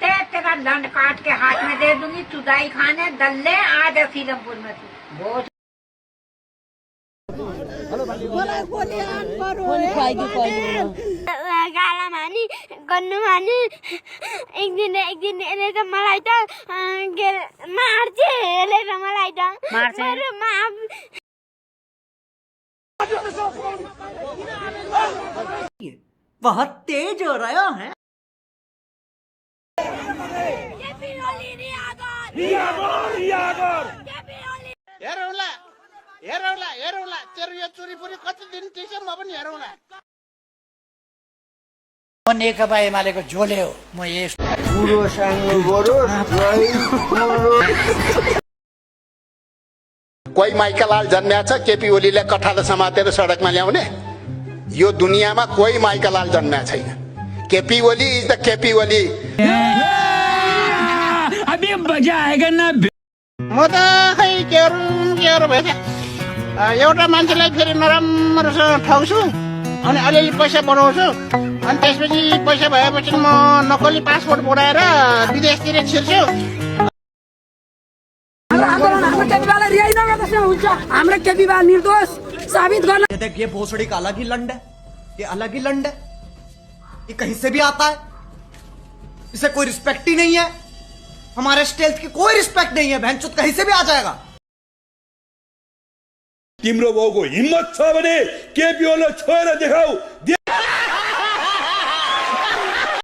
तेरा दंड काट के हाथ में दे दूंगी, चुदाई खाने दल्ले आज सीलमपुर में थी बहुत। गाला मानी गर्नु मानी एक दिन यसले त मलाई त मार्छ, यसले त मलाई त मार्छ। बहुत तेज हो रहा है। हेरौला तेरो यो चोरीपुरी कति दिन टिक्छ म पनि हेरौला। म नेकपा एमालेको झोले हो। म यस्तो कोही माइकालाल जन्म्या छ केपी ओलीले कठालो समातेर सडकमा ल्याउने, यो दुनियाँमा कोही माइकालाल जन्म्या छैन। KP Oli is the KP Oli. अभी मजा आएगा ना। म त खै के गरौँ भएछ, एउटा मान्छेलाई फेरि नराम्रोसँग ठग्छु अनि अलिअलि पैसा बनाउँछु अनि त्यसपछि पैसा भएपछि म नक्कली पासपोर्ट बनाएर विदेशतिर छिर्छु। हाम्रो केपीबा निर्दोष साबित गर्न। ये भोसड़ी का अलग ही लंड है, ये अलग ही लंड है, ये कहीं से भी आता है, इसे कोई रिस्पेक्ट ही नहीं है। हमारे स्टेट की कोई रिस्पेक्ट नहीं है, बहनचोद कहीं से भी आ जाएगा। तिम्रो बाउको हिम्मत छ भने केपी ओलीलाई छोएर देखाऊ।